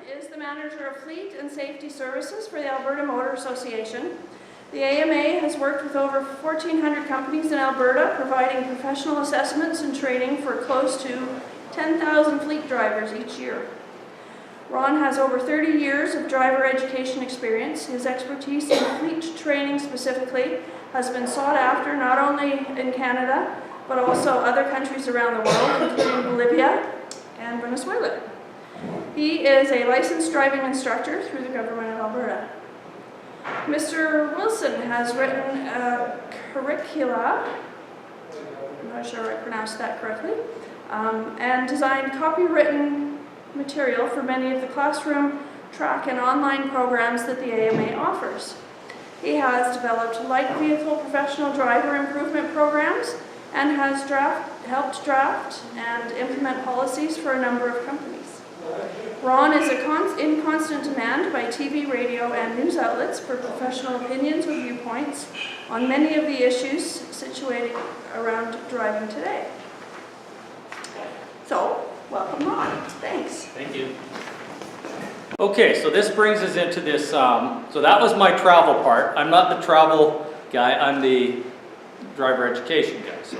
is the Manager of Fleet and Safety Services for the Alberta Motor Association. The AMA has worked with over 1,400 companies in Alberta, providing professional assessments and training for close to 10,000 fleet drivers each year. Ron has over 30 years of driver education experience. His expertise in fleet training specifically has been sought after not only in Canada, but also other countries around the world, including Bolivia and Venezuela. He is a licensed driving instructor through the government of Alberta. Mr. Wilson has written a curricula, I'm not sure I pronounced that correctly, and designed copywritten material for many of the classroom, track, and online programs that the AMA offers. He has developed light vehicle professional driver improvement programs and has helped draft and implement policies for a number of companies. Ron is in constant demand by TV, radio, and news outlets for professional opinions or viewpoints on many of the issues situated around driving today. So, welcome Ron. Thanks. Thank you. Okay, so this brings us into this, so that was my travel part. I'm not the travel guy, I'm the driver education guy. So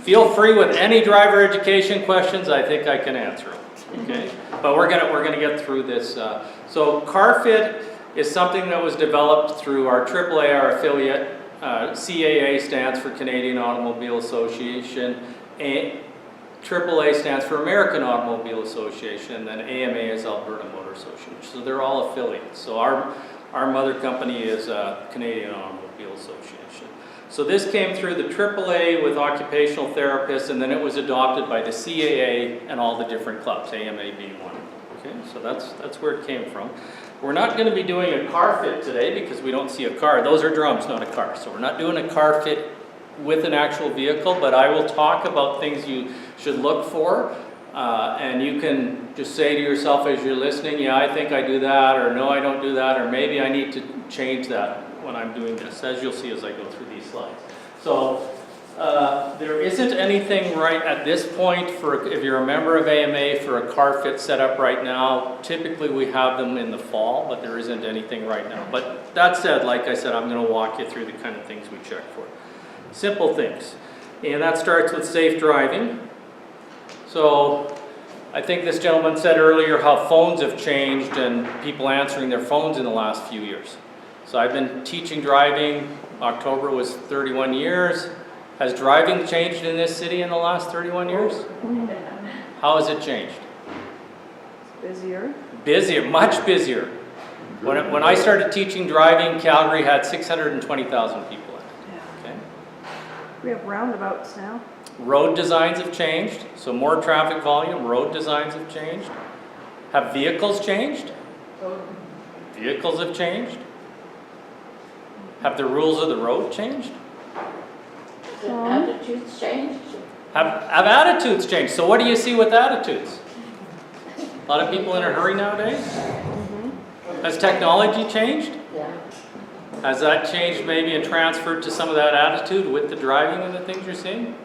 feel free with any driver education questions, I think I can answer them. Okay, but we're gonna get through this. So CarFit is something that was developed through our AAA, our affiliate. CAA stands for Canadian Automobile Association. AAA stands for American Automobile Association, and then AMA is Alberta Motor Association. So they're all affiliates. So our mother company is Canadian Automobile Association. So this came through the AAA with occupational therapists, and then it was adopted by the CAA and all the different clubs, AMA being one. Okay, so that's where it came from. We're not going to be doing a CarFit today because we don't see a car. Those are drums, not a car. So we're not doing a CarFit with an actual vehicle, but I will talk about things you should look for, and you can just say to yourself as you're listening, yeah, I think I do that, or no, I don't do that, or maybe I need to change that when I'm doing this, as you'll see as I go through these slides. So there isn't anything right at this point for, if you're a member of AMA, for a CarFit set up right now. Typically we have them in the fall, but there isn't anything right now. But that said, like I said, I'm going to walk you through the kind of things we check for. Simple things. And that starts with safe driving. So I think this gentleman said earlier how phones have changed and people answering their phones in the last few years. So I've been teaching driving. October was 31 years. Has driving changed in this city in the last 31 years? How has it changed? Busier. Busier, much busier. When I started teaching driving, Calgary had 620,000 people in it. Yeah. Okay. We have roundabouts now. Road designs have changed, so more traffic volume, road designs have changed. Have vehicles changed? Vehicles have changed. Have the rules of the road changed? Have attitudes changed? Have attitudes changed? So what do you see with attitudes? A lot of people in a hurry nowadays? Has technology changed? Yeah. Has that changed maybe and transferred to some of that attitude with the driving and the things you're seeing?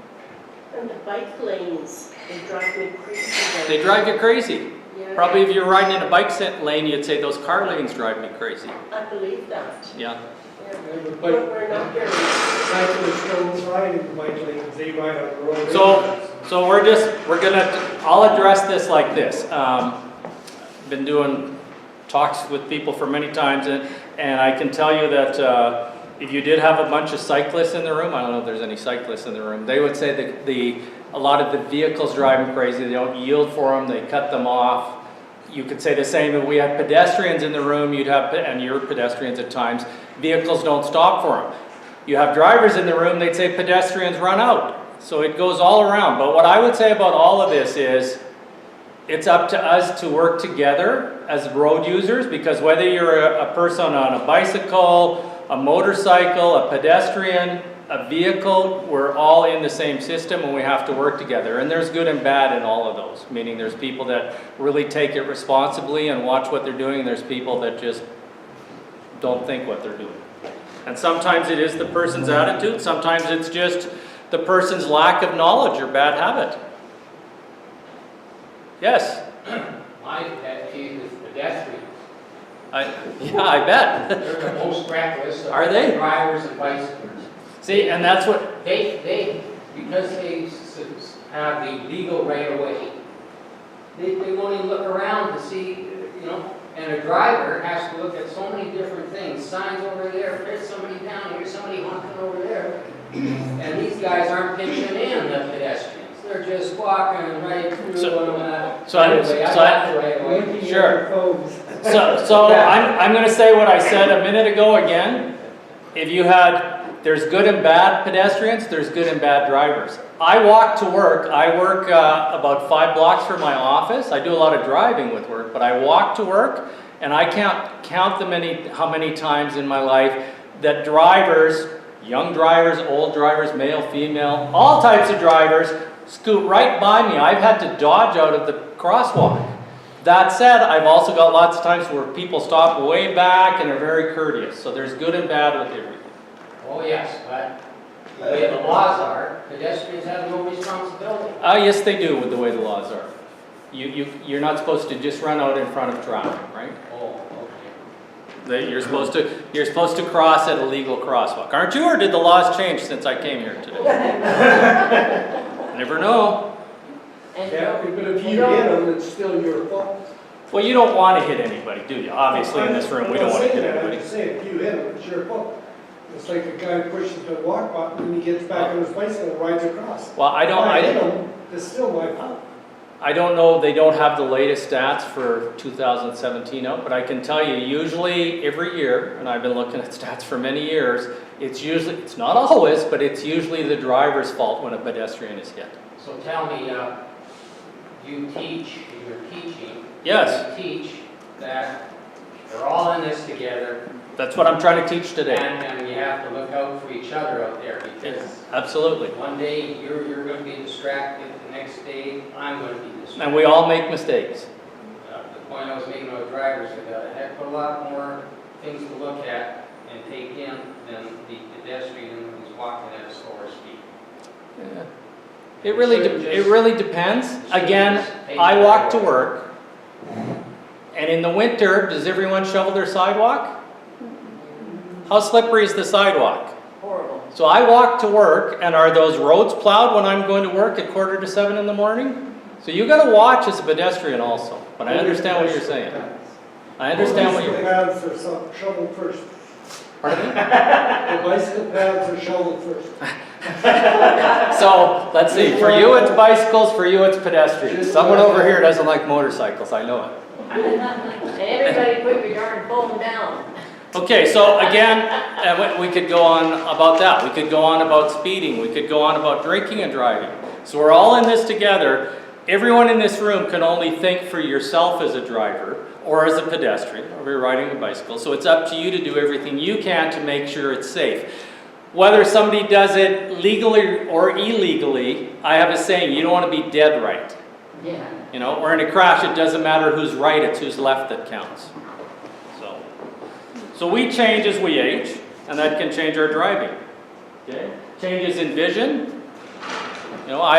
And the bike lanes, they drive me crazy. They drive you crazy. Yeah. Probably if you're riding in a bike lane, you'd say those car lanes drive me crazy. I believe that. Yeah. But we're not there. So I'll address this like this. Been doing talks with people for many times, and I can tell you that if you did have a bunch of cyclists in the room, I don't know if there's any cyclists in the room, they would say that a lot of the vehicles drive them crazy. They don't yield for them, they cut them off. You could say the same if we had pedestrians in the room, and you're pedestrians at times, vehicles don't stop for them. You have drivers in the room, they'd say pedestrians run out. So it goes all around. But what I would say about all of this is, it's up to us to work together as road users, because whether you're a person on a bicycle, a motorcycle, a pedestrian, a vehicle, we're all in the same system and we have to work together. And there's good and bad in all of those, meaning there's people that really take it responsibly and watch what they're doing, and there's people that just don't think what they're doing. And sometimes it is the person's attitude, sometimes it's just the person's lack of knowledge or bad habit. Yes? My pet peeve is pedestrians. Yeah, I bet. They're the most reckless of Are they? drivers and bicyclists. See, and that's what, They, because they have the legal right of way, they won't even look around to see, you know, and a driver has to look at so many different things. Signs over there, there's somebody down here, somebody honking over there. And these guys aren't pinching in the pedestrians. They're just walking right through them. Sure. So I'm going to say what I said a minute ago again. If you there's good and bad pedestrians, there's good and bad drivers. I walk to work. I work about 5 blocks from my office. I do a lot of driving with work, but I walk to work, and I can't count how many times in my life that drivers, young drivers, old drivers, male, female, all types of drivers, scoot right by me. I've had to dodge out of the crosswalk. That said, I've also got lots of times where people stop way back and are very courteous. So there's good and bad with everything. Oh, yes, but the way the laws are, pedestrians have no responsibility. Yes, they do with the way the laws are. You're not supposed to just run out in front of traffic, right? Oh, okay. You're supposed to cross at a legal crosswalk, aren't you? Or did the laws change since I came here today? Never know. Yeah, but if you hit them, it's still your fault. Well, you don't want to hit anybody, do you? Obviously, in this room, we don't want to hit anybody. I'm just saying, if you hit them, it's your fault. It's like a guy pushes the walk button and he gets back on his bicycle and rides across. Well, If I hit him, it's still my fault. I don't know, they don't have the latest stats for 2017 out, but I can tell you, usually every year, and I've been looking at stats for many years, it's not always, but it's usually the driver's fault when a pedestrian is hit. So tell me, you're teaching. Yes. You teach that we're all in this together. That's what I'm trying to teach today. And you have to look out for each other out there, because Absolutely. one day you're going to be distracted, the next day I'm going to be distracted. And we all make mistakes. The point I was making about drivers, we've got a heck of a lot more things to look at and take in than the pedestrian who's walking at a slower speed. Yeah. It really depends. Again, I walk to work, and in the winter, does everyone shovel their sidewalk? How slippery is the sidewalk? Horrible. So I walk to work, and are those roads plowed when I'm going to work at 6:45 in the morning? So you got to watch as a pedestrian also. But I understand what you're saying. I understand what you're. Bicycle paths are shoveled first. Pardon me? The bicycle paths are shoveled first. So let's see. For you, it's bicycles. For you, it's pedestrians. Someone over here doesn't like motorcycles. I know it. Everybody put your darn phone down. Okay, so again, we could go on about that. We could go on about speeding. We could go on about drinking and driving. So we're all in this together. Everyone in this room can only think for yourself as a driver or as a pedestrian, or you're riding a bicycle. So it's up to you to do everything you can to make sure it's safe. Whether somebody does it legally or illegally, I have a saying, you don't want to be dead right. Yeah. You know, or in a crash, it doesn't matter who's right, it's who's left that counts. So we change as we age, and that can change our driving. Okay? Changes in vision. You know, I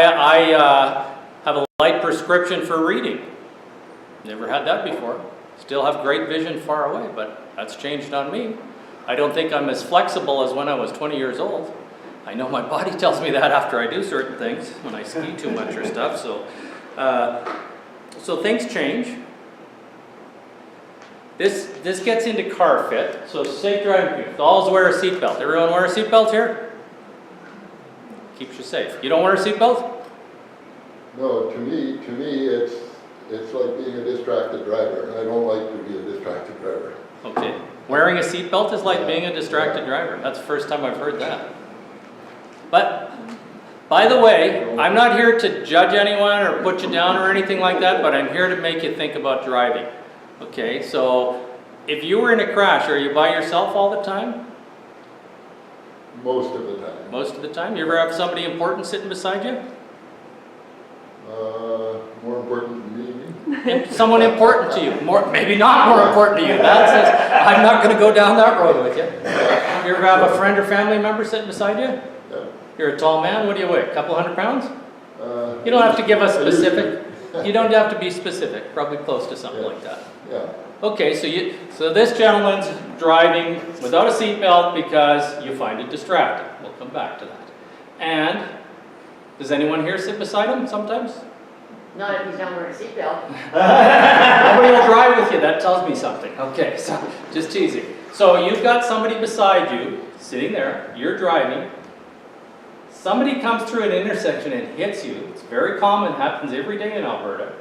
have a light prescription for reading. Never had that before. Still have great vision far away, but that's changed on me. I don't think I'm as flexible as when I was 20 years old. I know my body tells me that after I do certain things, when I ski too much or stuff. So things change. This gets into CarFit, so safe driving. Always wear a seatbelt. Everyone wear a seatbelt here? Keeps you safe. You don't wear a seatbelt? No, to me, it's like being a distracted driver. I don't like to be a distracted driver. Okay. Wearing a seatbelt is like being a distracted driver. That's the first time I've heard that. But, by the way, I'm not here to judge anyone or put you down or anything like that, but I'm here to make you think about driving. Okay, so if you were in a crash, are you by yourself all the time? Most of the time. Most of the time? You ever have somebody important sitting beside you? More important to me. Someone important to you. Maybe not more important to you. I'm not going to go down that road with you. You ever have a friend or family member sitting beside you? Yeah. You're a tall man. What do you weigh? A couple 100 pounds? You don't have to give us specific. You don't have to be specific. Probably close to something like that. Yeah. Okay, so this gentleman's driving without a seatbelt because you find it distracting. We'll come back to that. And does anyone here sit beside him sometimes? Not if he's not wearing a seatbelt. Nobody will drive with you, that tells me something. Okay, so just teasing. So you've got somebody beside you, sitting there, you're driving. Somebody comes through an intersection and hits you. It's very common, happens every day in Alberta.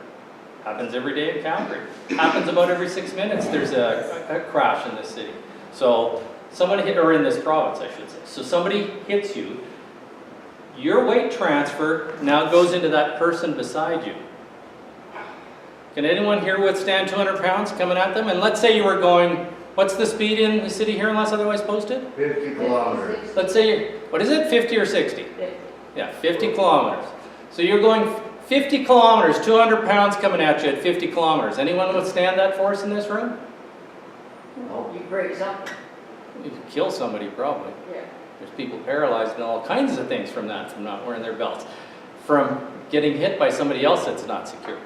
Happens every day in Calgary. Happens about every 6 minutes there's a crash in this city. So somebody hit, or in this province I should say. So somebody hits you. Your weight transfer now goes into that person beside you. Can anyone here withstand 200 pounds coming at them? And let's say you were going, what's the speed in the city here unless otherwise posted? 50 kilometers. Let's say you're, what is it, 50 or 60? 50. Yeah, 50 kilometers. So you're going 50 kilometers, 200 pounds coming at you at 50 kilometers. Anyone withstand that force in this room? Oh, you break something. You could kill somebody probably. Yeah. There's people paralyzed and all kinds of things from that, from not wearing their belts, from getting hit by somebody else that's not secured.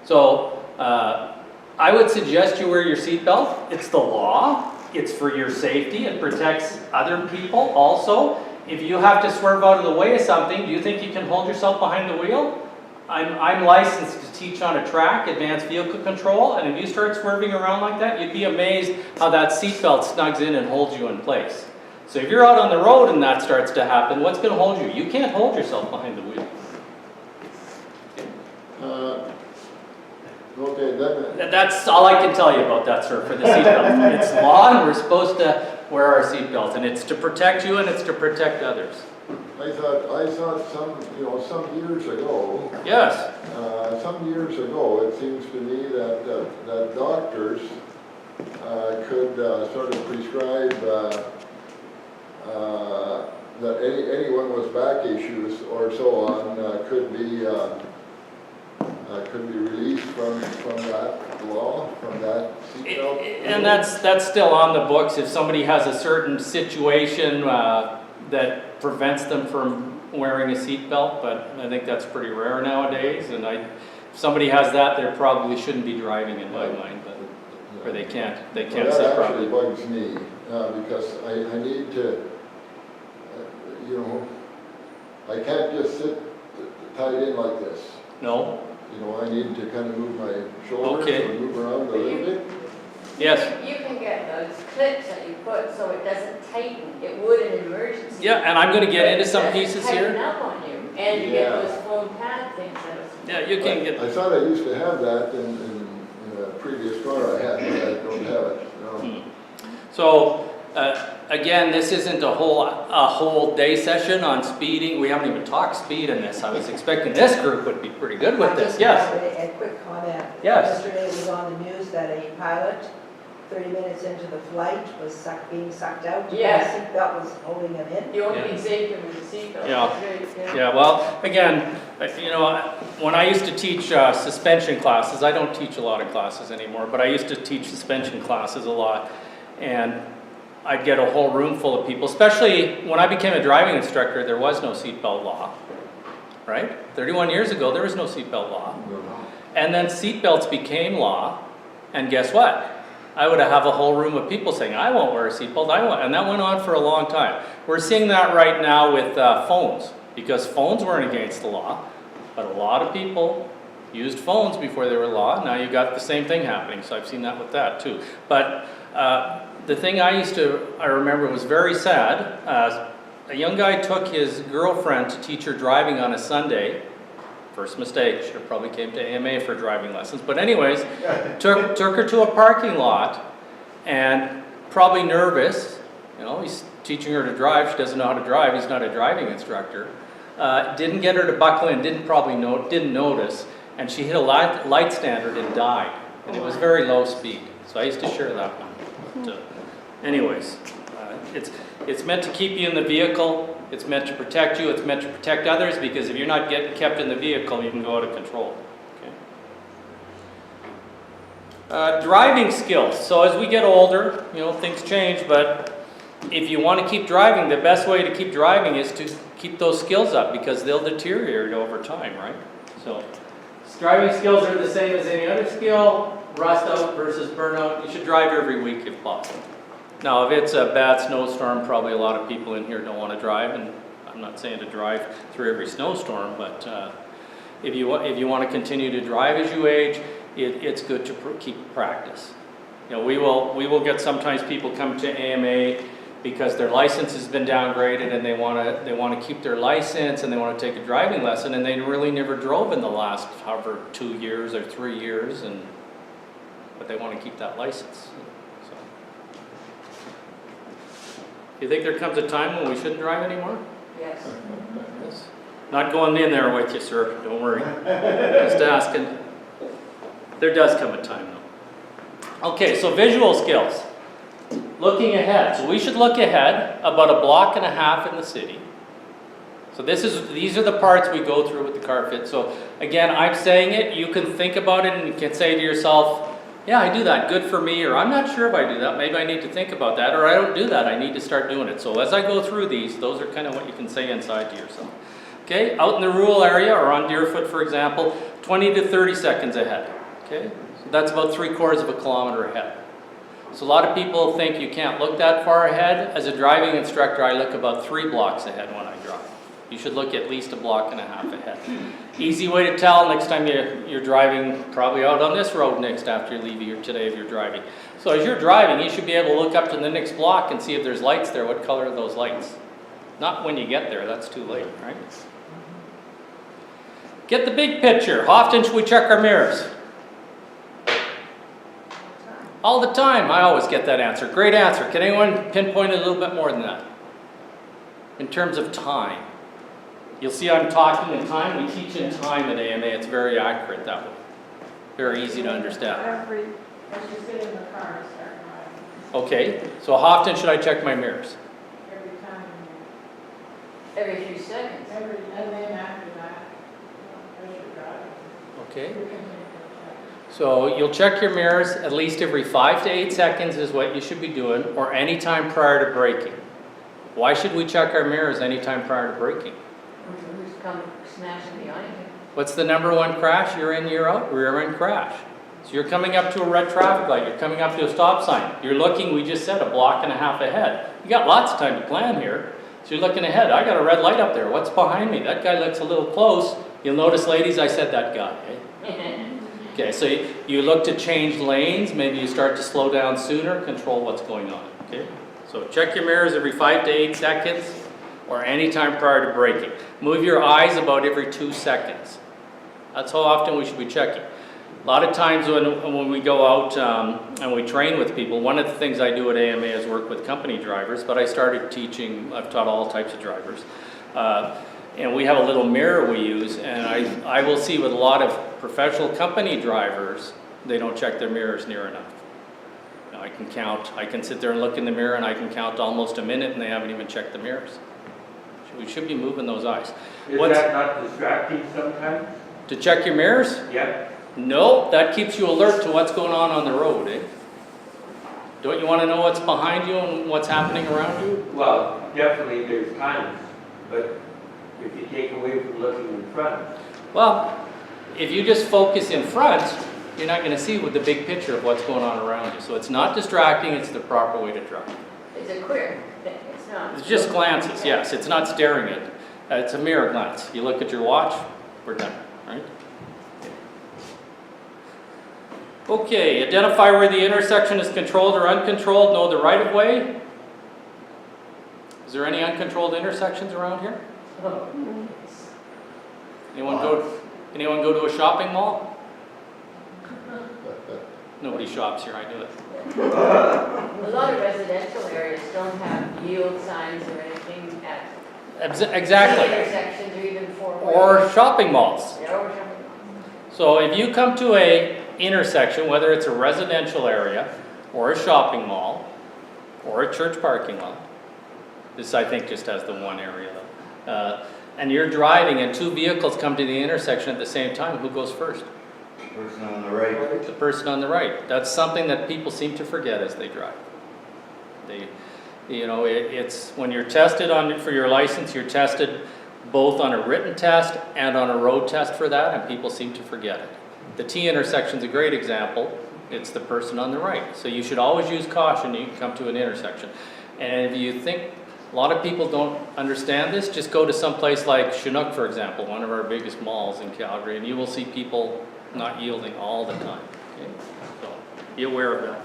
So I would suggest you wear your seatbelt. It's the law. It's for your safety. It protects other people also. If you have to swerve out of the way of something, do you think you can hold yourself behind the wheel? I'm licensed to teach on a track, advanced vehicle control, and if you start swerving around like that, you'd be amazed how that seatbelt snugs in and holds you in place. So if you're out on the road and that starts to happen, what's going to hold you? You can't hold yourself behind the wheel. Okay, then, That's all I can tell you about that, sir, for the seatbelt. It's law and we're supposed to wear our seatbelt, and it's to protect you and it's to protect others. I thought some years ago, Yes. some years ago, it seems to me that doctors could sort of prescribe that anyone with back issues or so on could be released from that law, from that seatbelt. And that's still on the books. If somebody has a certain situation that prevents them from wearing a seatbelt, but I think that's pretty rare nowadays. And if somebody has that, they probably shouldn't be driving in my mind, or they can't sit That properly. actually bugs me because I need to, I can't just sit tied in like this. No? I need to kind of move my shoulders Okay. and move around a little bit. Yes. You can get those clips that you put so it doesn't tighten. It would in an emergency. Yeah, and I'm going to get But into it some doesn't pieces tighten here. up on you. And you Yeah. get those foam pad things that was. Yeah, you can get. I thought I used to have that in a previous car I had, but I don't have it. No. So, again, this isn't a whole day session on speeding. We haven't even talked speed in this. I was expecting this group would be pretty good with this. Yes. A quick comment. Yes. Yesterday it was on the news that a pilot, 30 minutes into the flight, was being sucked out. Yeah. The seatbelt was holding him in. The only Yeah. thing saved him was the seatbelt. Yeah. That's right, Yeah, well, again, when I used to teach suspension classes, I don't teach a lot of classes anymore, but I used to teach suspension classes a lot. And I'd get a whole room full of people, especially when I became a driving instructor, there was no seatbelt law, right? 31 years ago, there was no seatbelt law. And then seatbelts became law, and guess what? I would have a whole room of people saying, I won't wear a seatbelt, and that went on for a long time. We're seeing that right now with phones, because phones weren't against the law, but a lot of people used phones before they were law. Now you got the same thing happening, so I've seen that with that too. But the thing I remember was very sad. A young guy took his girlfriend to teach her driving on a Sunday. First mistake, should have probably came to AMA for driving lessons. But anyways, took her to a parking lot and probably nervous. He's teaching her to drive. She doesn't know how to drive. He's not a driving instructor. Didn't get her to buckle in, didn't notice. And she hit a light standard and died. And it was very low speed. So I used to share that one. So, anyways, it's meant to keep you in the vehicle. It's meant to protect you. It's meant to protect others, because if you're not getting kept in the vehicle, you can go out of control. Okay. Driving skills. So as we get older, things change, but if you want to keep driving, the best way to keep driving is to keep those skills up, because they'll deteriorate over time, right? So driving skills are the same as any other skill. rust out versus burnout, you should drive every week if possible. Now, if it's a bad snowstorm, probably a lot of people in here don't want to drive, and I'm not saying to drive through every snowstorm, but if you want to continue to drive as you age, it's good to keep practice. You know, we will get sometimes people come to AMA because their license has been downgraded and they want to keep their license and they want to take a driving lesson, and they really never drove in the last however 2 years or 3 years, but they want to keep that license. So, you think there comes a time when we shouldn't drive anymore? Yes. Yes. Not going in there with you, sir. Don't worry. Just asking. There does come a time, though. Okay, so visual skills. Looking ahead. So we should look ahead about a block and a half in the city. So these are the parts we go through with the CarFit. So again, I'm saying it. You can think about it and you can say to yourself, yeah, I do that. Good for me. Or I'm not sure if I do that. Maybe I need to think about that. Or I don't do that. I need to start doing it. So as I go through these, those are kind of what you can say inside to yourself. Okay, out in the rural area or on Deerfoot, for example, 20 to 30 seconds ahead. Okay, so that's about 3/4 of a kilometer ahead. So a lot of people think you can't look that far ahead. As a driving instructor, I look about 3 blocks ahead when I drive. You should look at least a block and a half ahead. Easy way to tell next time you're driving, probably out on this road next after you leave here today if you're driving. So as you're driving, you should be able to look up to the next block and see if there's lights there. What color are those lights? Not when you get there, that's too late, right? Get the big picture. How often should we check our mirrors? All the time. I always get that answer. Great answer. Can anyone pinpoint a little bit more than that? In terms of time. You'll see I'm talking in time. We teach in time at AMA. It's very accurate that way. Very easy to understand. As you sit in the car and start driving, Okay, so how often should I check my mirrors? every time, Every few seconds. and then after that, as you're driving, Okay. you can take a check. So you'll check your mirrors at least every 5 to 8 seconds is what you should be doing, or any time prior to braking. Why should we check our mirrors anytime prior to braking? Who's come smashing behind you? What's the #1 crash? Year in, year out? Rear end crash. So you're coming up to a red traffic light, you're coming up to a stop sign. You're looking, we just said, a block and a half ahead. You got lots of time to plan here. So you're looking ahead. I got a red light up there. What's behind me? That guy looks a little close. You'll notice, ladies, I said that guy. Eh? Okay, so you look to change lanes. Maybe you start to slow down sooner, control what's going on. Okay, so check your mirrors every 5 to 8 seconds or any time prior to braking. Move your eyes about every 2 seconds. That's how often we should be checking. A lot of times when we go out and we train with people, one of the things I do at AMA is work with company drivers, but I started teaching, I've taught all types of drivers. And we have a little mirror we use, and I will see with a lot of professional company drivers, they don't check their mirrors near enough. Now, I can sit there and look in the mirror and I can count almost a minute and they haven't even checked the mirrors. We should be moving those eyes. Is that not distracting sometimes? To check your mirrors? Yeah. No, that keeps you alert to what's going on the road, eh? Don't you want to know what's behind you and what's happening around you? Well, definitely there's times, but if you take away from looking in front. Well, if you just focus in front, you're not going to see with the big picture of what's going on around you. So it's not distracting, it's the proper way to drive. It's a queer thing, it's not. It's just glances, yes. It's not staring at it. It's a mirror glance. You look at your watch, we're done, right? Okay, identify where the intersection is controlled or uncontrolled. Know the right of way. Is there any uncontrolled intersections around here? Anyone go to a shopping mall? Nobody shops here, I knew it. A lot of residential areas don't have yield signs or anything at Exactly. intersections or even four-way. Or shopping malls. Yeah, or something. So if you come to a intersection, whether it's a residential area or a shopping mall or a church parking lot, this I think just has the one area though, and you're driving and 2 vehicles come to the intersection at the same time, who goes first? Person on the right. The person on the right. That's something that people seem to forget as they drive. It's when you're tested for your license, you're tested both on a written test and on a road test for that, and people seem to forget it. The T intersection's a great example. it's the person on the right. So you should always use caution when you come to an intersection. And if you think a lot of people don't understand this, just go to some place like Chinook, for example, one of our biggest malls in Calgary, and you will see people not yielding all the time. Okay? So be aware of that.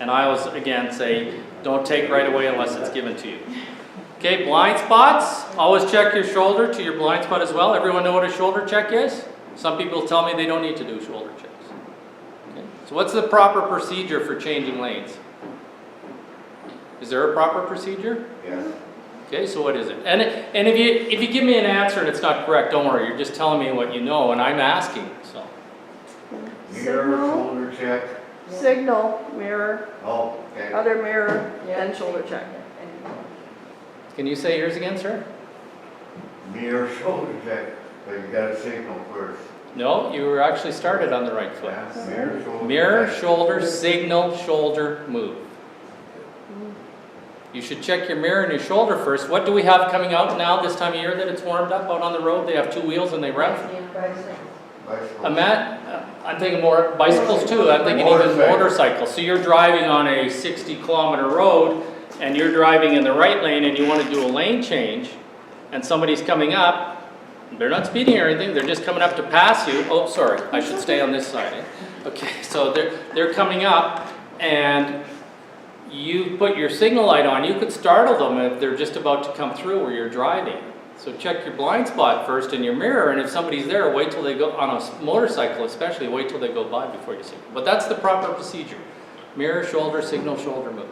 And I always, again, say, don't take right away unless it's given to you. Okay, blind spots, always check your shoulder to your blind spot as well. Everyone know what a shoulder check is? Some people tell me they don't need to do shoulder checks. Okay. So what's the proper procedure for changing lanes? Is there a proper procedure? Yes. Okay, so what is it? And if you give me an answer and it's not correct, don't worry, you're just telling me what you know and I'm asking, so. Mirror, shoulder check. Signal, mirror, Oh, okay. other mirror, Yeah. then shoulder check. Can you say yours again, sir? Mirror, shoulder check, but you gotta signal first. No, you were actually started on the right foot. Yeah, mirror, shoulder. Mirror, check. shoulder, signal, shoulder, move. You should check your mirror and your shoulder first. What do we have coming out now this time of year that it's warmed up out on the road? They have two wheels and they rev. Bicycle. I'm thinking more bicycles too. I'm thinking even Motorcycle. motorcycles. So you're driving on a 60-kilometer road and you're driving in the right lane and you want to do a lane change and somebody's coming up. They're not speeding or anything. They're just coming up to pass you. Oh, sorry. I should stay on this side. Eh? Okay, so they're coming up and you put your signal light on. You could startle them if they're just about to come through where you're driving. So check your blind spot first in your mirror, and if somebody's there, wait till they go, on a motorcycle especially, wait till they go by before you signal. But that's the proper procedure. Mirror, shoulder, signal, shoulder, move.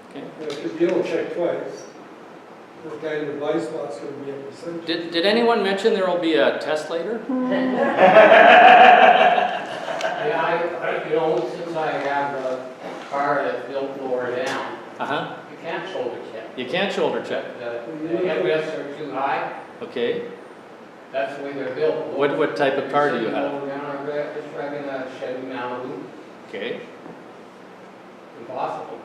Okay. Because you don't check twice. The guy in the blind spot's gonna be up the center. Did anyone mention there will be a test later? Yeah, you know, since I have a car that's built lower down, Uh-huh. you can't shoulder check. You can't shoulder check. The headrests are too high, Okay. that's the way they're built. What type of car do you have? Lower down, I'm just driving a Chevy Malibu, Okay. impossible.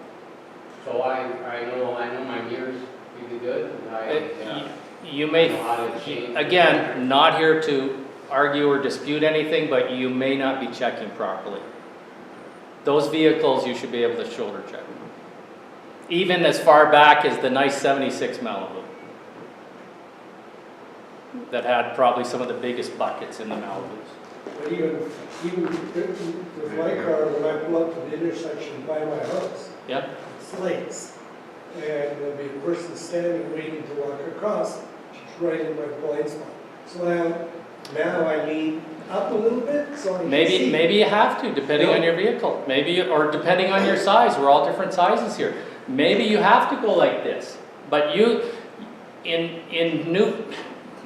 So I know my mirror's pretty good, and You may, know how to change. again, not here to argue or dispute anything, but you may not be checking properly. Those vehicles you should be able to shoulder check. Even as far back as the nice 76 Malibu. That had probably some of the biggest buckets in the Malibus. But even with my car, when I pull up to the intersection by my house, Yeah? it's lanes. And there'll be a person standing waiting to walk across, she's right in my blind spot. So now I lean up a little bit so I can see. Maybe you have to, depending on your vehicle. Maybe, or depending on your size. We're all different sizes here. Maybe you have to go like this. But you, in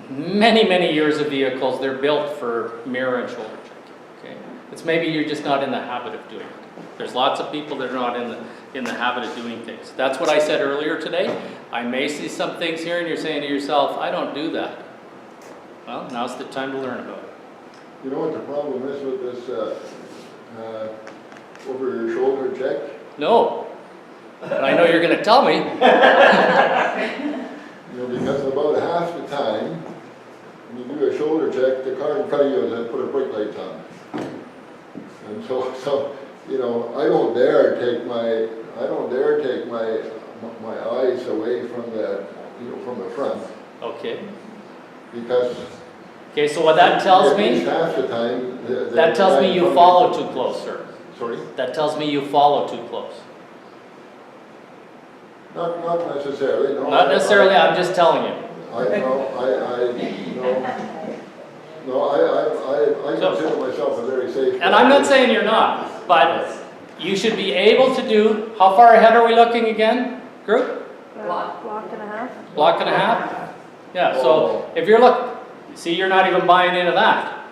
many years of vehicles, they're built for mirror and shoulder check. Okay? It's maybe you're just not in the habit of doing it. There's lots of people that are not in the habit of doing things. That's what I said earlier today. I may see some things here and you're saying to yourself, I don't do that. Well, now's the time to learn about it. You know what the problem is with this, over your shoulder check? No. And I know you're going to tell me. You know, because about half the time, when you do a shoulder check, the car in front of you has put a brake light on. And so, you know, I don't dare take my eyes away from the, you know, from the front, Okay. because Okay, so what that tells at least me, half the time, that tells me you follow too close, sir. Sorry? That tells me you follow too close. Not necessarily, no. Not necessarily, I'm just telling you. I consider myself a very safe. And I'm not saying you're not, but you should be able to do, how far ahead are we looking again, group? Block and a half. Block and a half? Yeah, so if you're see, you're not even buying into that.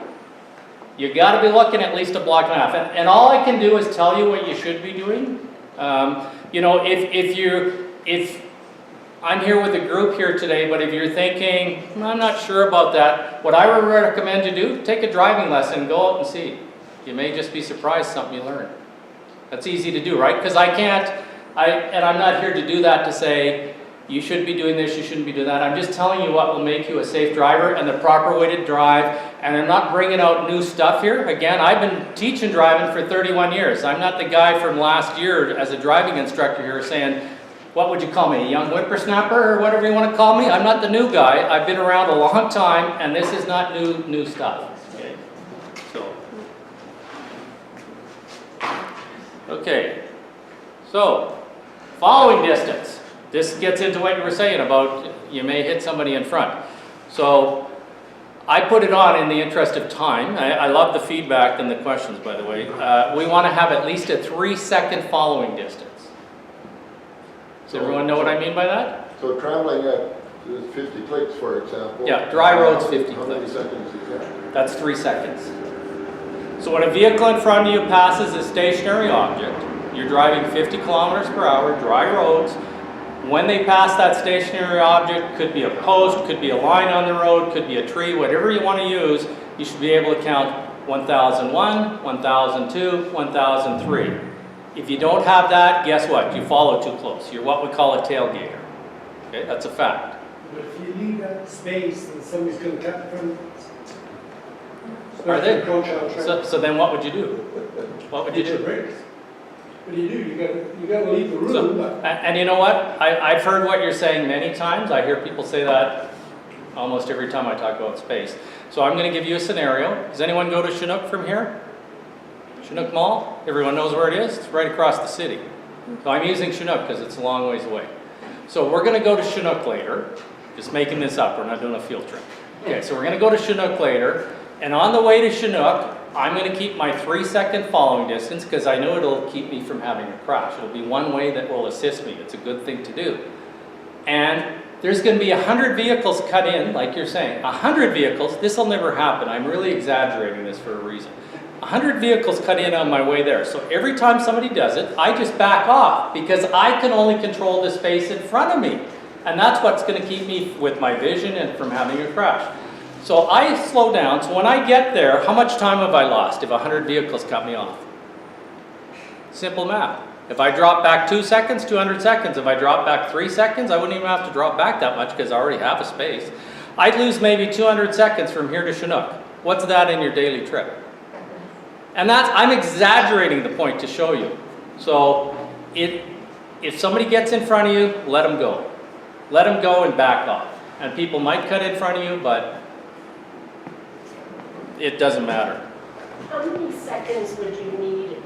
You gotta be looking at least a block and a half. And all I can do is tell you what you should be doing. You know, if I'm here with a group here today, but if you're thinking, I'm not sure about that, what I would recommend you do, take a driving lesson, go out and see. You may just be surprised something you learn. That's easy to do, right? Because I'm not here to do that to say, you should be doing this, you shouldn't be doing that. I'm just telling you what will make you a safe driver and the proper way to drive. And I'm not bringing out new stuff here. Again, I've been teaching driving for 31 years. I'm not the guy from last year as a driving instructor here saying, what would you call me, a young whippersnapper or whatever you want to call me? I'm not the new guy. I've been around a long time, and this is not new stuff. Okay, so following distance. This gets into what you were saying about you may hit somebody in front. So I put it on in the interest of time. I love the feedback and the questions, by the way. We want to have at least a 3-second following distance. Does everyone know what I mean by that? So traveling at 50 clicks, for example. Yeah, dry roads 50 How many clicks. seconds is that? That's 3 seconds. So when a vehicle in front of you passes a stationary object, you're driving 50 kilometers per hour, dry roads. When they pass that stationary object, could be a post, could be a line on the road, could be a tree, whatever you want to use, you should be able to count 1001, 1002, 1003. If you don't have that, guess what? You follow too close. You're what we call a tailgater. Okay, that's a fact. But if you leave that space, then somebody's gonna cut in front of us. Are they? Especially approach on traffic. So then what would you do? What would you Hit your do? brakes. What do? You gotta leave the So, room, but and you know what? I've heard what you're saying many times. I hear people say that almost every time I talk about space. So I'm going to give you a scenario. Does anyone go to Chinook from here? Chinook Mall? Everyone knows where it is? It's right across the city. So I'm using Chinook because it's a long ways away. So we're going to go to Chinook later. Just making this up. We're not doing a field trip. Okay, so we're going to go to Chinook later. And on the way to Chinook, I'm going to keep my 3-second following distance because I know it'll keep me from having a crash. It'll be one way that will assist me. It's a good thing to do. And there's going to be 100 vehicles cut in, like you're saying. 100 vehicles. This will never happen. I'm really exaggerating this for a reason. 100 vehicles cut in on my way there. So every time somebody does it, I just back off because I can only control the space in front of me. And that's what's going to keep me with my vision and from having a crash. So I slow down. So when I get there, how much time have I lost if 100 vehicles cut me off? Simple math. If I drop back 2 seconds, 200 seconds. If I drop back 3 seconds, I wouldn't even have to drop back that much because I already have a space. I'd lose maybe 200 seconds from here to Chinook. What's that in your daily trip? And I'm exaggerating the point to show you. So if somebody gets in front of you, let them go. Let them go and back off. And people might cut in front of you, but it doesn't matter. How many seconds would you need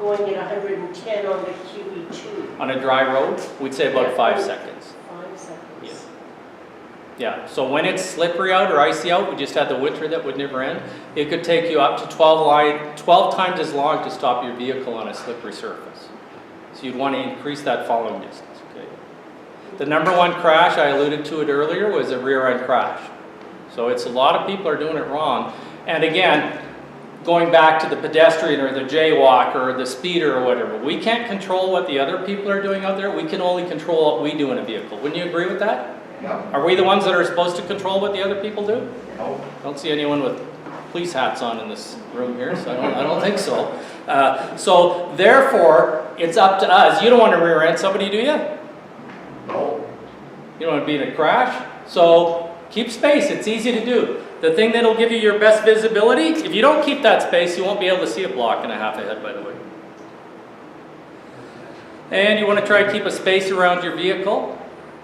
going at 110 on the QE2? On a dry road, we'd say about 5 seconds. 5 seconds. Yeah. Yeah, so when it's slippery out or icy out, we just had the winter that would never end, it could take you up to 12 times as long to stop your vehicle on a slippery surface. So you'd want to increase that following distance, okay? The number one crash, I alluded to it earlier, was a rear end crash. So it's a lot of people are doing it wrong. And again, going back to the pedestrian or the jaywalker or the speeder or whatever, we can't control what the other people are doing out there. We can only control what we do in a vehicle. Wouldn't you agree with that? No. Are we the ones that are supposed to control what the other people do? No. Don't see anyone with police hats on in this room here, so I don't think so. So therefore, it's up to us. You don't want to rear end somebody, do you? No. You don't want to be in a crash. So keep space. It's easy to do. The thing that'll give you your best visibility, if you don't keep that space, you won't be able to see a block and a half ahead, by the way. And you want to try to keep a space around your vehicle.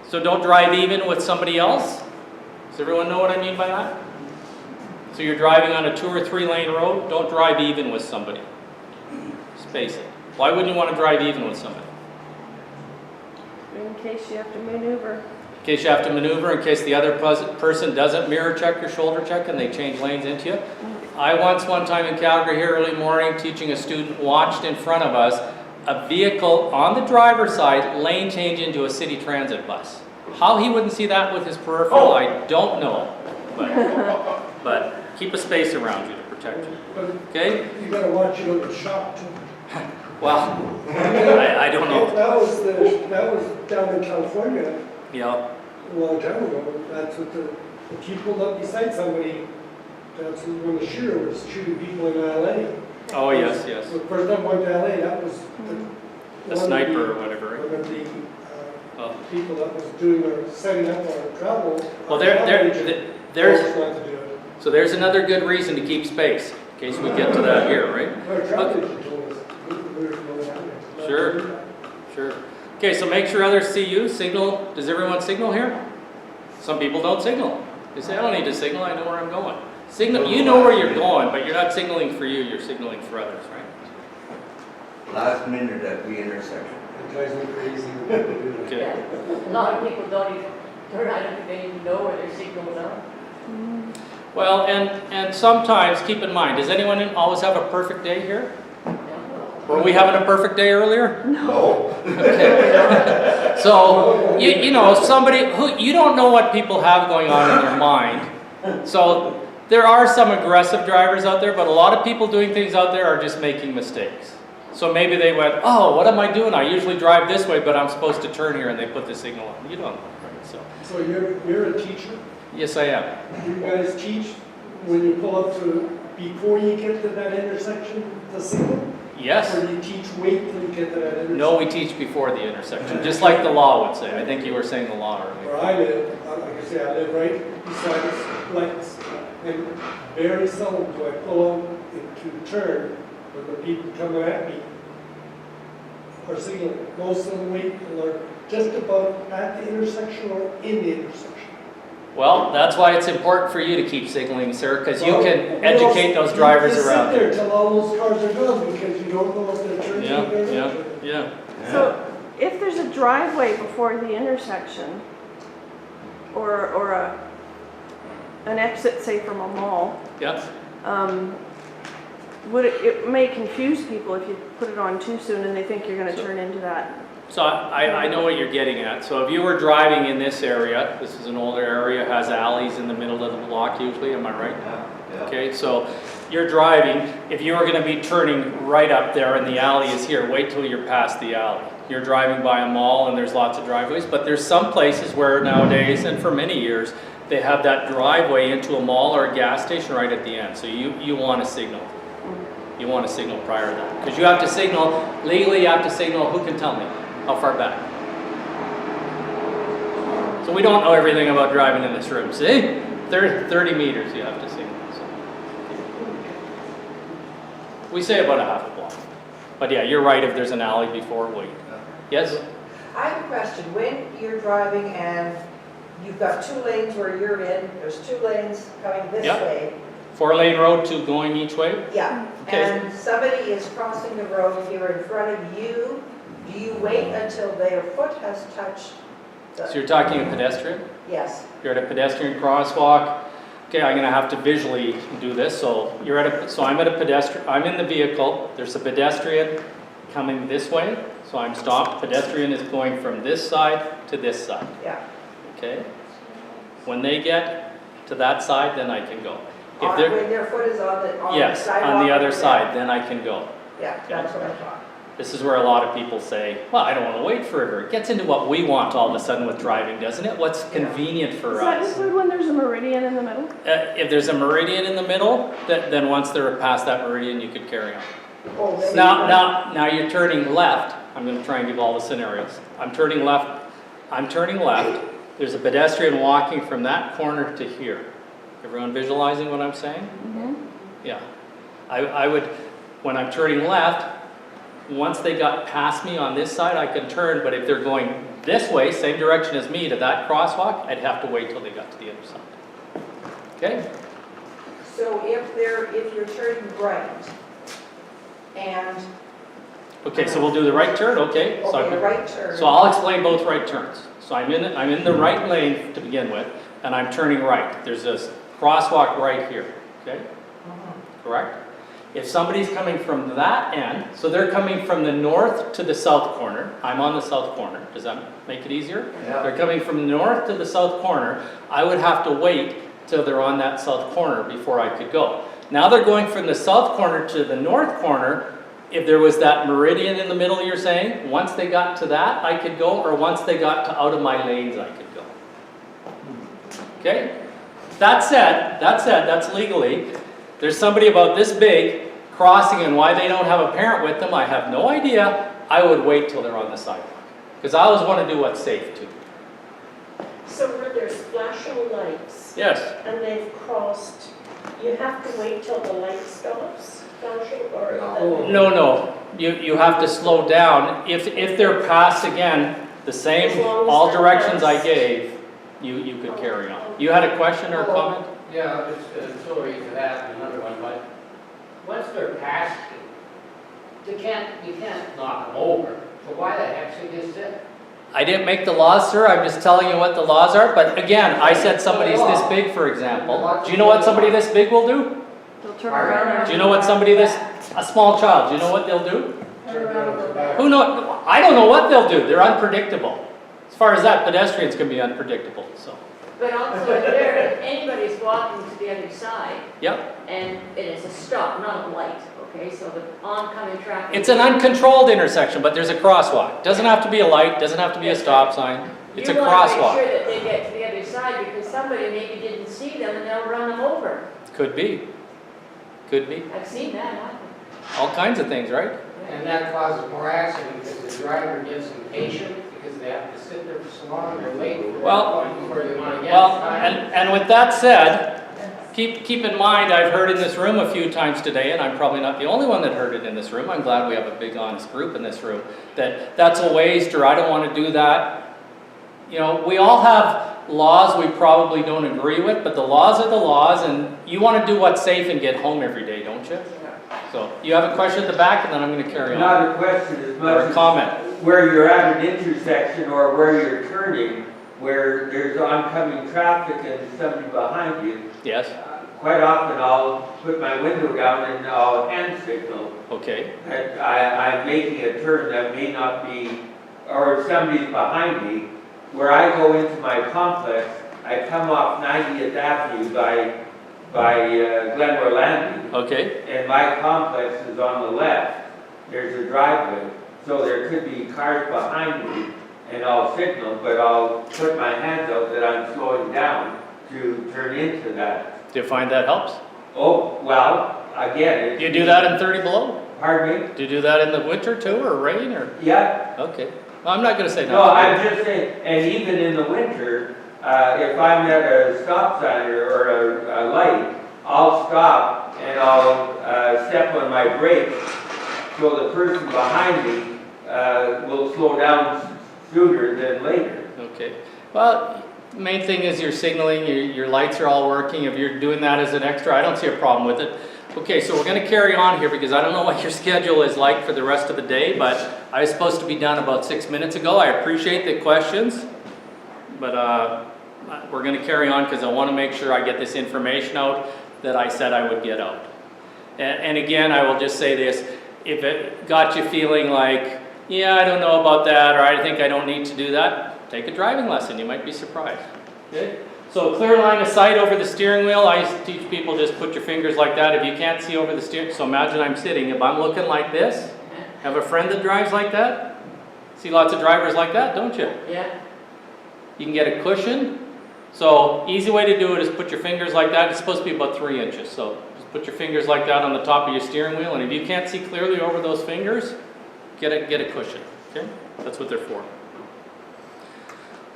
So don't drive even with somebody else. Does everyone know what I mean by that? So you're driving on a 2 or 3 lane road, don't drive even with somebody. Space it. Why wouldn't you want to drive even with somebody? In case you have to maneuver. In case you have to maneuver, in case the other person doesn't mirror check or shoulder check and they change lanes into you. I once, one time in Calgary here early morning, teaching a student, watched in front of us a vehicle on the driver's side lane change into a city transit bus. How he wouldn't see that with his peripheral, I don't know. But keep a space around you to protect you. Okay? You gotta watch it on the shop too. Well, I don't know. That was down in California Yeah. a long time ago. That's what the kid pulled up beside somebody. That's when the shooter was shooting people in LA. Oh, yes, yes. The first time I went to LA, that was The sniper or whatever. one of the people that was doing our, setting up our travel. Well, There's not to do it. so there's another good reason to keep space, in case we get to that here, right? Our travel agent told us, we're going to. Sure. Sure. Okay, so make sure others see you, signal, does everyone signal here? Some people don't signal. They say, I don't need to signal, I know where I'm going. Signal, you know where you're going, but you're not signaling for you, you're signaling for others, right? Last minute at the intersection. It drives me crazy when people do that. Okay. A lot of people don't even, I don't think they even know where their signals are. Well, and sometimes, keep in mind, does anyone always have a perfect day here? Were we having a perfect day earlier? No. Okay. So, you know, somebody who, you don't know what people have going on in their mind. So, there are some aggressive drivers out there, but a lot of people doing things out there are just making mistakes. So maybe they went, oh, what am I doing? I usually drive this way, but I'm supposed to turn here, and they put the signal on. You don't know, right? So you're a teacher? Yes, I am. You guys teach when you pull up to, before you get to that intersection, the signal? Yes. Or you teach wait till you get to that intersection? No, we teach before the intersection, just like the law would say. I think you were saying the law earlier. Where I live, like I say, I live right beside this lights, and very seldom do I pull out to turn when the people coming at me are signaling. Most of them wait till they're just about at the intersection or in the intersection. Well, that's why it's important for you to keep signaling, sir, because you can educate those drivers around You you. sit there till all those cars are gone because you don't know if they're turning Yeah, or yeah, not. yeah. So if there's a driveway before the intersection, or an exit, say from a mall, Yeah. it may confuse people if you put it on too soon and they think you're going to turn into that. So I know what you're getting at. So if you were driving in this area, this is an older area, has alleys in the middle of the block usually, am I right? Yeah. Okay, so you're driving, if you were going to be turning right up there and the alley is here, wait till you're past the alley. You're driving by a mall and there's lots of driveways, but there's some places where nowadays, and for many years, they have that driveway into a mall or a gas station right at the end. So you want to signal. You want to signal prior to that. Because you have to signal, legally you have to signal, who can tell me? How far back? So we don't know everything about driving in this room, see? 30 meters you have to signal. So. We say about a half a block. But yeah, you're right, if there's an alley before, wait. Yes? I have a question. When you're driving and you've got 2 lanes where you're in, there's 2 lanes coming this Yeah. way. 4-lane road, 2 going each way? Yeah. Okay. And somebody is crossing the road here in front of you. Do you wait until their foot has touched the... So you're talking a pedestrian? Yes. You're at a pedestrian crosswalk. Okay, I'm gonna have to visually do this. So I'm at a pedestrian, I'm in the vehicle. There's a pedestrian coming this way. So I'm stopped. Pedestrian is going from this side to this side. Yeah. Okay? When they get to that side, then I can go. If When they're, their foot is on the yes, sidewalk. on the other yeah. side, then I can go. Yeah, that's what I thought. This is where a lot of people say, well, I don't want to wait forever. It gets into what we want all of a sudden with driving, doesn't it? What's convenient for Does that us? include when there's a meridian in the middle? If there's a meridian in the middle, then once they're past that meridian, you could carry on. Oh, maybe Now you're turning left. I'm going to try and give all the scenarios. I'm turning left. There's a pedestrian walking from that corner to here. Everyone visualizing what I'm saying? Mm-hmm. Yeah. I would, when I'm turning left, once they got past me on this side, I can turn, but if they're going this way, same direction as me to that crosswalk, I'd have to wait till they got to the other side. Okay? So if you're turning right and... Okay, so we'll do the right turn, okay? Okay, the right turn. So I'll explain both right turns. So I'm in the right lane to begin with, and I'm turning right. There's this crosswalk right here, okay? Correct? If somebody's coming from that end, so they're coming from the north to the south corner, I'm on the south corner, does that make it easier? Yeah. They're coming from the north to the south corner, I would have to wait till they're on that south corner before I could go. Now they're going from the south corner to the north corner. If there was that meridian in the middle you're saying, once they got to that, I could go, or once they got to out of my lanes, I could go. Okay? That said, that's legally. There's somebody about this big crossing, and why they don't have a parent with them, I have no idea. I would wait till they're on the sidewalk. Because I always want to do what's safe too. So where there's flashing lights Yes. and they've crossed, you have to wait till the light stops flashing or? No, you have to slow down. If they're passed again, the As same, long as all they're directions I passed. gave, you could carry on. You had a question or a comment? Yeah, it's ancillary to that, and another one, but once they're past you can't knock them over, so why the heck should you sit? I didn't make the laws, sir, I'm just telling you what the laws are, but again, I said somebody's this big, for example. Do you know what somebody this big will do? They'll turn around. Do you know what somebody this, a small child, do you know what they'll do? Turn around and go back. Who know, I don't know what they'll do, they're unpredictable. As far as that, pedestrians can be unpredictable, so. But also, if anybody's walking to the other side, Yep, and it is a stop, not a light, okay? So the oncoming traffic. it's an uncontrolled intersection, but there's a crosswalk. Doesn't have to be a light, doesn't have to be a stop sign, it's a You want to make crosswalk. sure that they get to the other side because somebody maybe didn't see them and they'll run them over. Could be, could be, I've seen that happen. all kinds of things, right? And that causes more accident because the driver gets impatient because they have to sit there for so long, they're late for Well- their point before they want to get Well, time. and with that said, keep in mind, I've heard in this room a few times today, and I'm probably not the only one that heard it in this room, I'm glad we have a big honest group in this room, that's a waste, or I don't want to do that. You know, we all have laws we probably don't agree with, but the laws are the laws, and you want to do what's safe and get home every day, don't you? So, you have a question at the back, and then I'm going to carry on. Not a question as Or much a as comment. where you're at an intersection or where you're turning, where there's oncoming traffic and somebody behind you. Yes, Quite often I'll put my window down and I'll hand signal okay, that I'm making a turn that may not be, or somebody's behind me. Where I go into my complex, I come off 90th Avenue by Glenmore Landing, okay, and my complex is on the left. There's a driveway, so there could be cars behind me, and I'll signal, but I'll put my hands out that I'm slowing down to turn into that. do you find that helps? Oh, well, again. Do you do that in 30 below? Pardon me? Do you do that in the winter too, or rain, or? Yeah. Okay, well, I'm not gonna say no. No, I'm just saying, and even in the winter, if I'm at a stop sign or a light, I'll stop and I'll step on my brakes so the person behind me will slow down sooner than later. Okay, well, the main thing is you're signaling, your lights are all working. If you're doing that as an extra, I don't see a problem with it. Okay, so we're gonna carry on here because I don't know what your schedule is like for the rest of the day, but I was supposed to be done about 6 minutes ago. I appreciate the questions, but we're gonna carry on because I wanna make sure I get this information out that I said I would get out. And again, I will just say this, if it got you feeling like, yeah, I don't know about that, or I think I don't need to do that, take a driving lesson, you might be surprised. Okay? So clear line of sight over the steering wheel, I used to teach people just put your fingers like that. If you can't see over the steering, so imagine I'm sitting, if I'm looking like this, have a friend that drives like that? See lots of drivers like that, don't you? Yeah. You can get a cushion. So easy way to do it is put your fingers like that. It's supposed to be about 3 inches. So just put your fingers like that on the top of your steering wheel, and if you can't see clearly over those fingers, get a cushion. Okay? That's what they're for.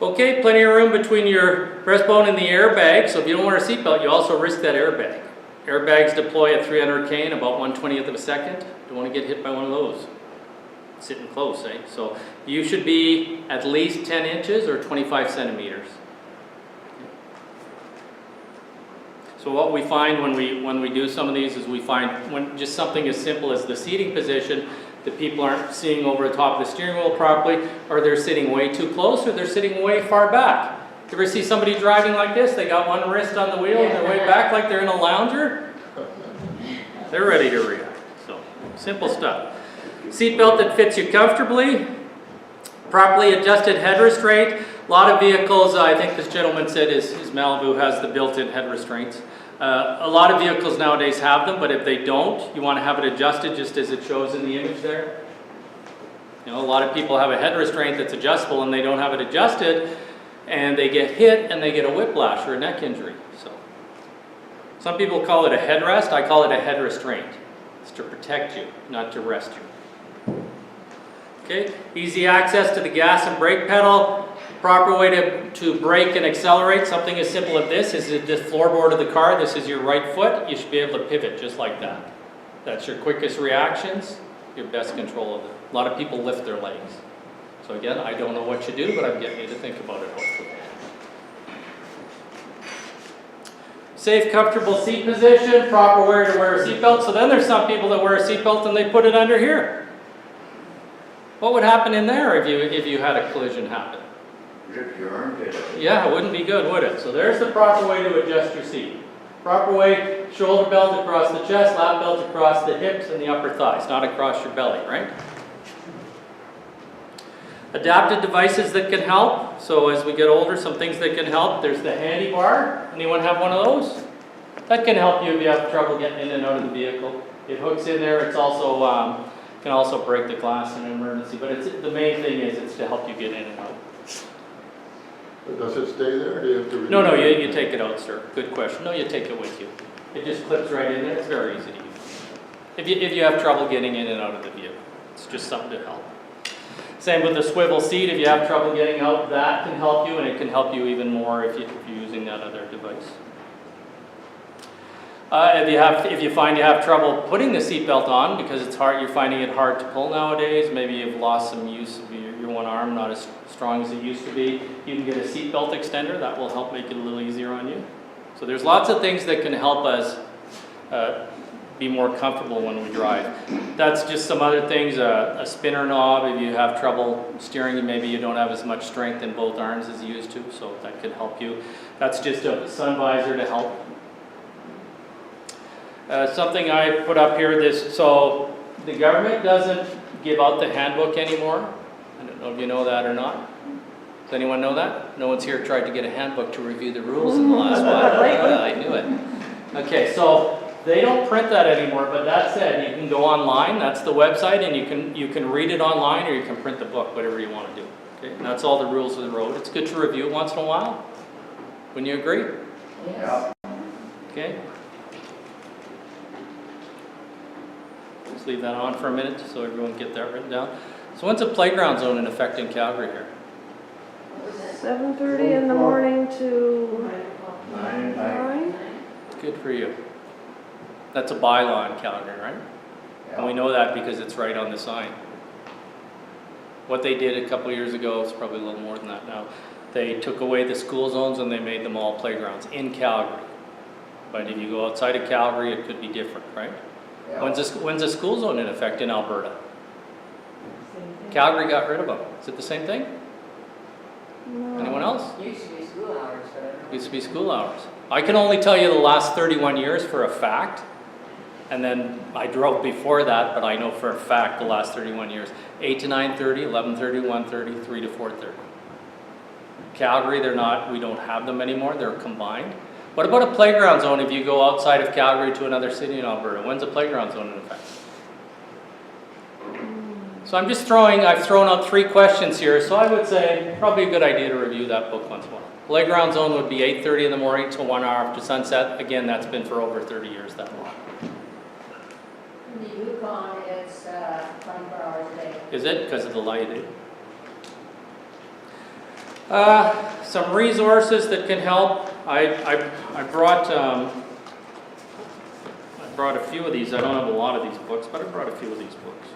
Okay, plenty of room between your breastbone and the airbag. So if you don't wear a seatbelt, you also risk that airbag. Airbags deploy at 300 K in about 1/20th of a second. Don't want to get hit by one of those. Sitting close, eh? So you should be at least 10 inches or 25 centimeters. So what we find when we do some of these is we find when just something as simple as the seating position, that people aren't seeing over the top of the steering wheel properly, or they're sitting way too close, or they're sitting way far back. You ever see somebody driving like this? They got one wrist on the wheel and they're way back like they're in a lounger? They're ready to react. So, simple stuff. Seatbelt that fits you comfortably. Properly adjusted head restraint. A lot of vehicles, I think this gentleman said his Malibu has the built-in head restraints. A lot of vehicles nowadays have them, but if they don't, you want to have it adjusted just as it shows in the image there. You know, a lot of people have a head restraint that's adjustable and they don't have it adjusted, and they get hit and they get a whiplash or a neck injury. So, some people call it a headrest, I call it a head restraint. It's to protect you, not to rest you. Okay, easy access to the gas and brake pedal. Proper way to brake and accelerate, something as simple as this, is the floorboard of the car. This is your right foot. You should be able to pivot just like that. That's your quickest reactions, your best control of it. A lot of people lift their legs. So again, I don't know what you do, but I'm getting you to think about it hopefully. Safe, comfortable seat position, proper way to wear a seatbelt. So then there's some people that wear a seatbelt and they put it under here. What would happen in there if you had a collision happen? Rip your armpit. Yeah, it wouldn't be good, would it? So there's the proper way to adjust your seat. Proper way, shoulder belt across the chest, lap belt across the hips and the upper thighs, not across your belly, right? Adapted devices that can help. So as we get older, some things that can help. There's the handy bar. Anyone have one of those? That can help you if you have trouble getting in and out of the vehicle. It hooks in there. It's also can also break the glass in an emergency. But the main thing is it's to help you get in and out. Does it stay there, or do you have to? No, you take it out, sir. Good question. No, you take it with you. It just clips right in there. It's very easy to use. If you have trouble getting in and out of the vehicle, it's just something to help. Same with the swivel seat. If you have trouble getting out, that can help you, and it can help you even more if you're using that other device. If you find you have trouble putting the seatbelt on because it's hard, you're finding it hard to pull nowadays. Maybe you've lost some use of your one arm, not as strong as it used to be. You can get a seatbelt extender. That will help make it a little easier on you. So there's lots of things that can help us be more comfortable when we drive. That's just some other things. A spinner knob. If you have trouble steering, maybe you don't have as much strength in both arms as you used to. So that could help you. That's just a sun visor to help. Something I put up here, so the government doesn't give out the handbook anymore. I don't know if you know that or not. Does anyone know that? No one's here tried to get a handbook to review the rules in the last while. I knew it. Okay, so they don't print that anymore, but that said, you can go online, that's the website, and you can read it online or you can print the book, whatever you want to do. Okay, and that's all the rules of the road. It's good to review once in a while. Wouldn't you agree? Yes. Okay. Just leave that on for a minute so everyone can get that written down. So when's a playground zone in effect in Calgary here? 7:30 in the morning to 9. Good for you. That's a bylaw in Calgary, right? And we know that because it's right on the sign. What they did a couple years ago, it's probably a little more than that now, they took away the school zones and they made them all playgrounds in Calgary. But if you go outside of Calgary, it could be different, right? Yeah. When's a school zone in effect in Alberta? Calgary got rid of them. Is it the same thing? No. Anyone else? Used to be school hours, but I don't know. Used to be school hours. I can only tell you the last 31 years for a fact. And then I drove before that, but I know for a fact the last 31 years. 8 to 9:30, 11:30, 1:30, 3 to 4:30. Calgary, we don't have them anymore, they're combined. What about a playground zone if you go outside of Calgary to another city in Alberta? When's a playground zone in effect? So I've thrown out 3 questions here, so I would say probably a good idea to review that book once in a while. Playground zone would be 8:30 in the morning to 1 hour after sunset. Again, that's been for over 30 years that long. In the Yukon, it's 24 hours a day. Is it? Because of the light, some resources that can help. I brought a few of these. I don't have a lot of these books, but I brought a few of these books.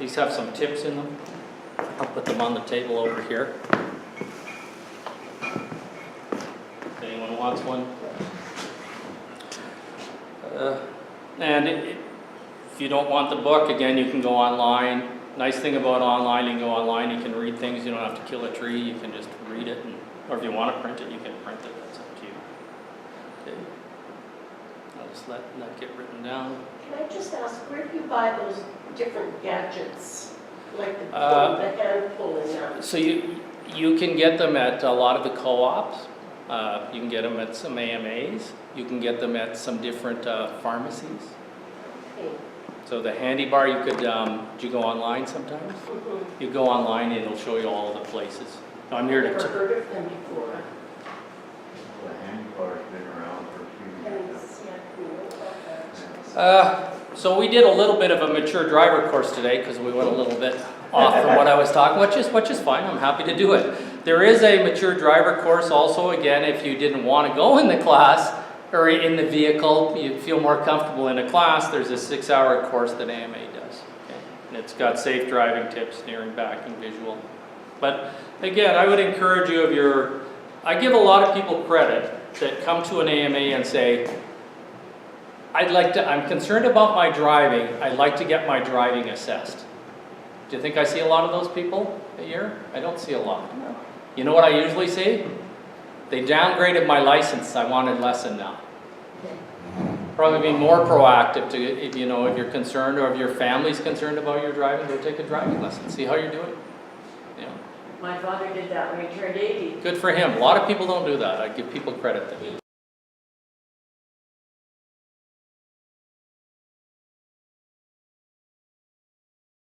These have some tips in them. I'll put them on the table over here. If anyone wants one. And if you don't want the book, again, you can go online. Nice thing about online, you can go online, you can read things, you don't have to kill a tree, you can just read it, or if you want to print it, you can print it, that's up to you. Okay. I'll just let that get written down. Can I just ask, where do you buy those different gadgets? Like the hand pulling now? So you can get them at a lot of the co-ops, you can get them at some AMAs, you can get them at some different pharmacies. Okay. So the handy bar, do you go online sometimes? You go online and it'll show you all the places. I'm here Never to... heard of them before. The hand bar's been around for a few years. And, yeah, you know about that. So we did a little bit of a mature driver course today because we went a little bit off from what I was talking, which is fine. I'm happy to do it. There is a mature driver course also. Again, if you didn't want to go in the class or in the vehicle, you feel more comfortable in a class, there's a 6-hour course that AMA does. Okay? And it's got safe driving tips, steering, backing, visual. But again, I would encourage you I give a lot of people credit that come to an AMA and say, I'm concerned about my driving, I'd like to get my driving assessed. Do you think I see a lot of those people a year? I don't see a lot. No. You know what I usually see? They downgraded my license, I want a lesson now. Probably be more proactive to, if you're concerned or if your family's concerned about your driving, go take a driving lesson, see how you're doing. You know, My father did that when he turned 80. good for him. A lot of people don't do that. I give people credit there. He